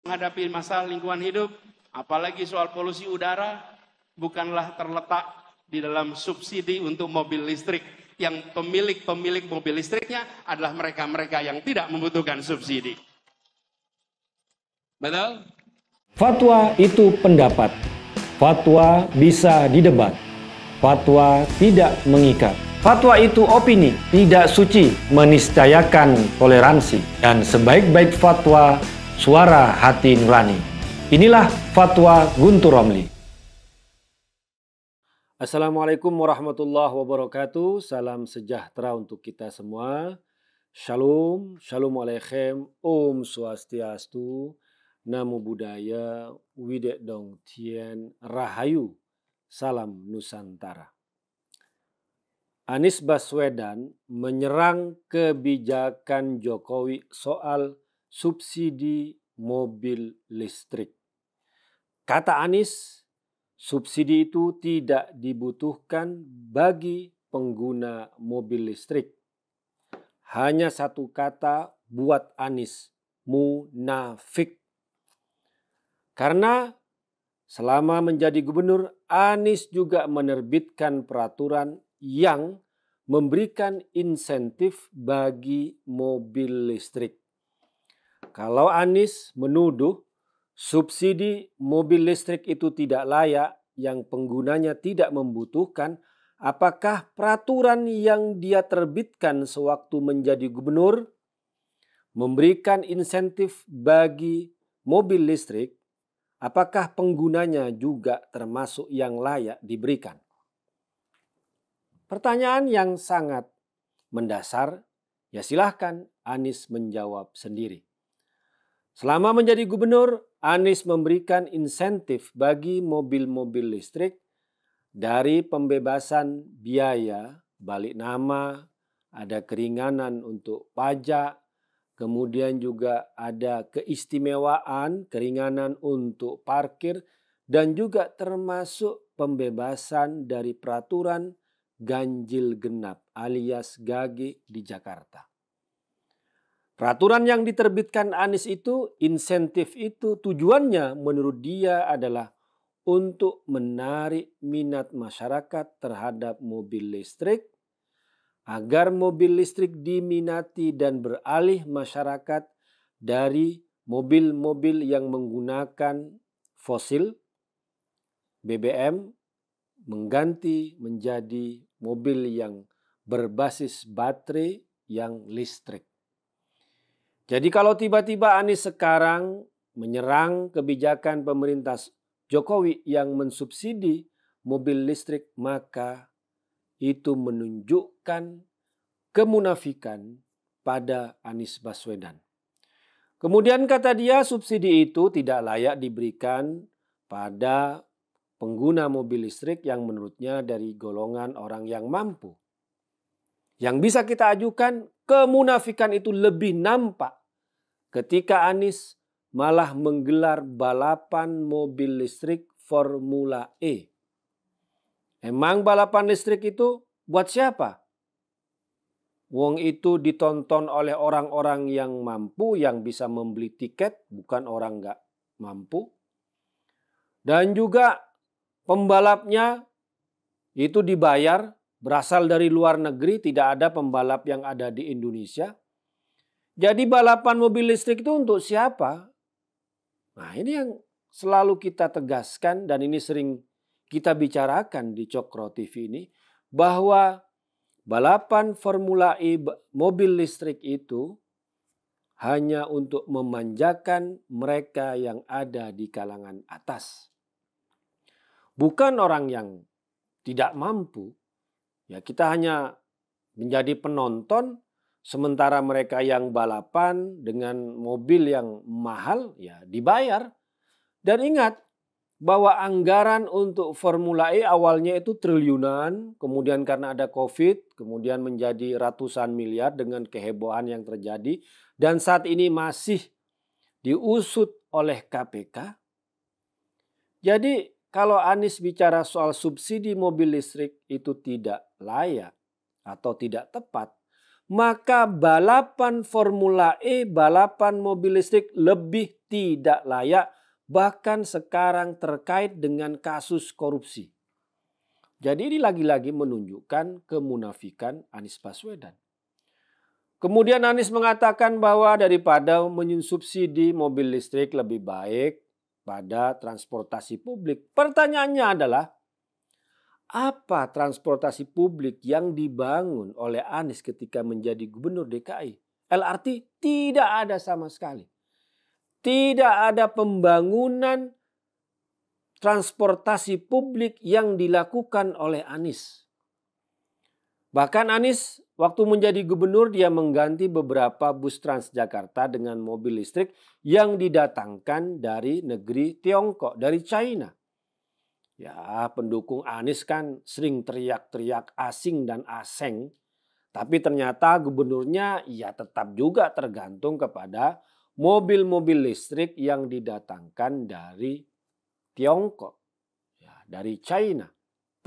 menghadapi masalah lingkungan hidup, apalagi soal polusi udara, bukanlah terletak di dalam subsidi untuk mobil listrik. Yang pemilik mobil listriknya adalah mereka-mereka yang tidak membutuhkan subsidi. Betul? Fatwa itu pendapat. Fatwa bisa didebat. Fatwa tidak mengikat. Fatwa itu opini, tidak suci, meniscayakan toleransi. Dan sebaik-baik fatwa, suara hati nurani. Inilah Fatwa Guntur Romli. Assalamualaikum warahmatullahi wabarakatuh. Salam sejahtera untuk kita semua. Shalom, shalom aleichem, om swastiastu, namo buddhaya, widek dong tien, rahayu, salam Nusantara. Anies Baswedan menyerang kebijakan Jokowi soal subsidi mobil listrik. Kata Anies, subsidi itu tidak dibutuhkan bagi pengguna mobil listrik. Hanya satu kata buat Anies, munafik. Karena selama menjadi gubernur, Anies juga menerbitkan peraturan yang memberikan insentif bagi mobil listrik. Kalau Anies menuduh subsidi mobil listrik itu tidak layak, yang penggunanya tidak membutuhkan, apakah peraturan yang dia terbitkan sewaktu menjadi gubernur memberikan insentif bagi mobil listrik, apakah penggunanya juga termasuk yang layak diberikan? Pertanyaan yang sangat mendasar, ya silahkan Anies menjawab sendiri. Selama menjadi gubernur, Anies memberikan insentif bagi mobil-mobil listrik dari pembebasan biaya, balik nama, ada keringanan untuk pajak, kemudian juga ada keistimewaan, keringanan untuk parkir, dan juga termasuk pembebasan dari peraturan ganjil genap alias GAGI di Jakarta. Peraturan yang diterbitkan Anies itu, insentif itu tujuannya menurut dia adalah untuk menarik minat masyarakat terhadap mobil listrik, agar mobil listrik diminati dan beralih masyarakat dari mobil-mobil yang menggunakan fosil, BBM, mengganti menjadi mobil yang berbasis baterai yang listrik. Jadi kalau tiba-tiba Anies sekarang menyerang kebijakan pemerintah Jokowi yang mensubsidi mobil listrik, maka itu menunjukkan kemunafikan pada Anies Baswedan. Kemudian kata dia subsidi itu tidak layak diberikan pada pengguna mobil listrik yang menurutnya dari golongan orang yang mampu. Yang bisa kita ajukan, kemunafikan itu lebih nampak ketika Anies malah menggelar balapan mobil listrik Formula E. Emang balapan listrik itu buat siapa? Wong itu ditonton oleh orang-orang yang mampu, yang bisa membeli tiket, bukan orang nggak mampu. Dan juga pembalapnya itu dibayar, berasal dari luar negeri, tidak ada pembalap yang ada di Indonesia. Jadi balapan mobil listrik itu untuk siapa? Nah, ini yang selalu kita tegaskan dan ini sering kita bicarakan di Cokro TV ini, bahwa balapan Formula E mobil listrik itu hanya untuk memanjakan mereka yang ada di kalangan atas. Bukan orang yang tidak mampu, ya kita hanya menjadi penonton, sementara mereka yang balapan dengan mobil yang mahal ya dibayar. Dan ingat bahwa anggaran untuk Formula E awalnya itu triliunan, kemudian karena ada COVID, kemudian menjadi ratusan miliar dengan kehebohan yang terjadi, dan saat ini masih diusut oleh KPK. Jadi kalau Anies bicara soal subsidi mobil listrik itu tidak layak atau tidak tepat, maka balapan Formula E, balapan mobil listrik lebih tidak layak, bahkan sekarang terkait dengan kasus korupsi. Jadi ini lagi-lagi menunjukkan kemunafikan Anies Baswedan. Kemudian Anies mengatakan bahwa daripada menyubsidi mobil listrik lebih baik pada transportasi publik. Pertanyaannya adalah, apa transportasi publik yang dibangun oleh Anies ketika menjadi gubernur DKI? LRT tidak ada sama sekali. Tidak ada pembangunan transportasi publik yang dilakukan oleh Anies. Bahkan Anies waktu menjadi gubernur dia mengganti beberapa bus Transjakarta dengan mobil listrik yang didatangkan dari negeri Tiongkok, dari China. Ya, pendukung Anies kan sering teriak-teriak asing dan aseng. Tapi ternyata gubernurnya ya tetap juga tergantung kepada mobil-mobil listrik yang didatangkan dari Tiongkok, ya, dari China.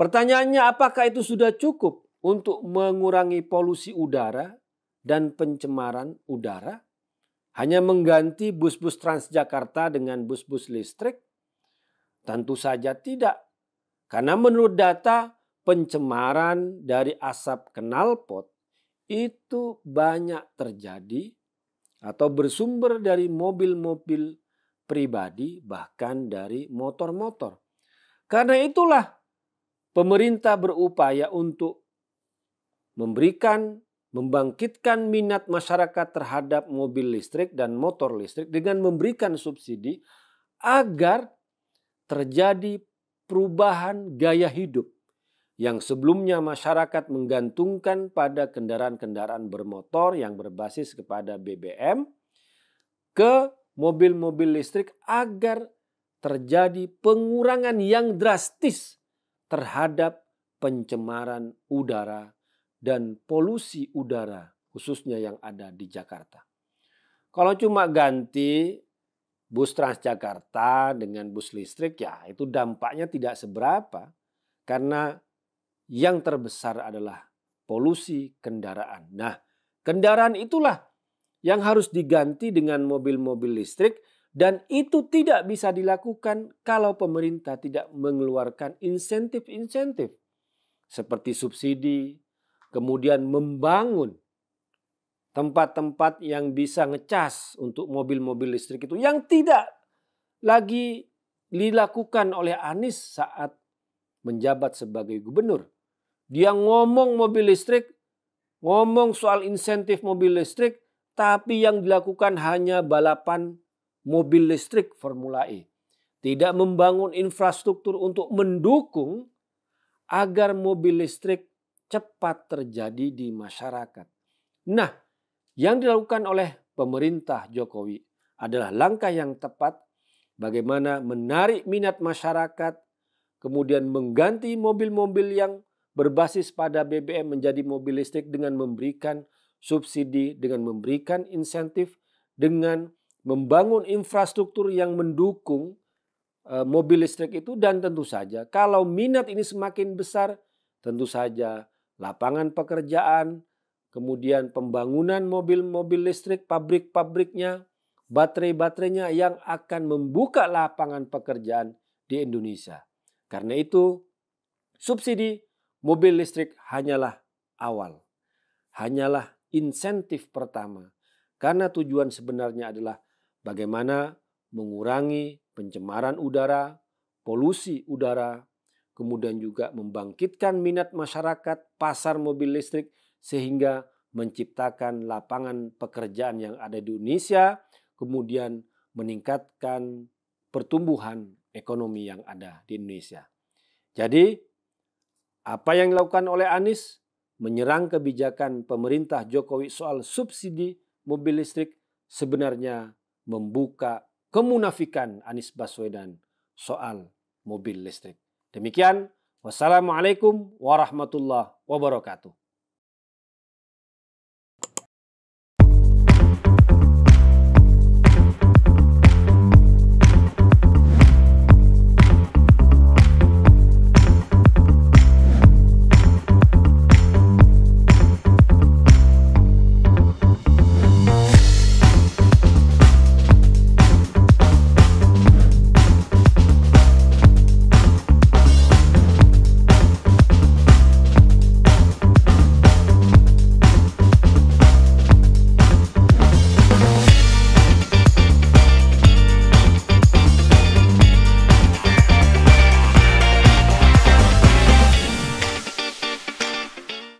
Pertanyaannya, apakah itu sudah cukup untuk mengurangi polusi udara dan pencemaran udara? Hanya mengganti bus-bus Transjakarta dengan bus-bus listrik? Tentu saja tidak. Karena menurut data, pencemaran dari asap knalpot itu banyak terjadi atau bersumber dari mobil-mobil pribadi, bahkan dari motor-motor. Karena itulah pemerintah berupaya untuk membangkitkan minat masyarakat terhadap mobil listrik dan motor listrik dengan memberikan subsidi agar terjadi perubahan gaya hidup yang sebelumnya masyarakat menggantungkan pada kendaraan-kendaraan bermotor yang berbasis kepada BBM ke mobil-mobil listrik agar terjadi pengurangan yang drastis terhadap pencemaran udara dan polusi udara khususnya yang ada di Jakarta. Kalau cuma ganti bus Transjakarta dengan bus listrik ya itu dampaknya tidak seberapa karena yang terbesar adalah polusi kendaraan. Nah, kendaraan itulah yang harus diganti dengan mobil-mobil listrik dan itu tidak bisa dilakukan kalau pemerintah tidak mengeluarkan insentif-insentif seperti subsidi, kemudian membangun tempat-tempat yang bisa ngecas untuk mobil-mobil listrik itu yang tidak lagi dilakukan oleh Anies saat menjabat sebagai gubernur. Dia ngomong mobil listrik, ngomong soal insentif mobil listrik, tapi yang dilakukan hanya balapan mobil listrik Formula E. Tidak membangun infrastruktur untuk mendukung agar mobil listrik cepat terjadi di masyarakat. Nah, yang dilakukan oleh pemerintah Jokowi adalah langkah yang tepat bagaimana menarik minat masyarakat, kemudian mengganti mobil-mobil yang berbasis pada BBM menjadi mobil listrik dengan memberikan subsidi, dengan memberikan insentif, dengan membangun infrastruktur yang mendukung mobil listrik itu. Dan tentu saja kalau minat ini semakin besar, tentu saja lapangan pekerjaan, kemudian pembangunan mobil-mobil listrik, pabrik-pabriknya, baterai-baterainya yang akan membuka lapangan pekerjaan di Indonesia. Karena itu, subsidi mobil listrik hanyalah awal, hanyalah insentif pertama. Karena tujuan sebenarnya adalah bagaimana mengurangi pencemaran udara, polusi udara, kemudian juga membangkitkan minat masyarakat pasar mobil listrik sehingga menciptakan lapangan pekerjaan yang ada di Indonesia, kemudian meningkatkan pertumbuhan ekonomi yang ada di Indonesia. Jadi, apa yang dilakukan oleh Anies menyerang kebijakan pemerintah Jokowi soal subsidi mobil listrik sebenarnya membuka kemunafikan Anies Baswedan soal mobil listrik. Demikian, wassalamualaikum warahmatullahi wabarakatuh.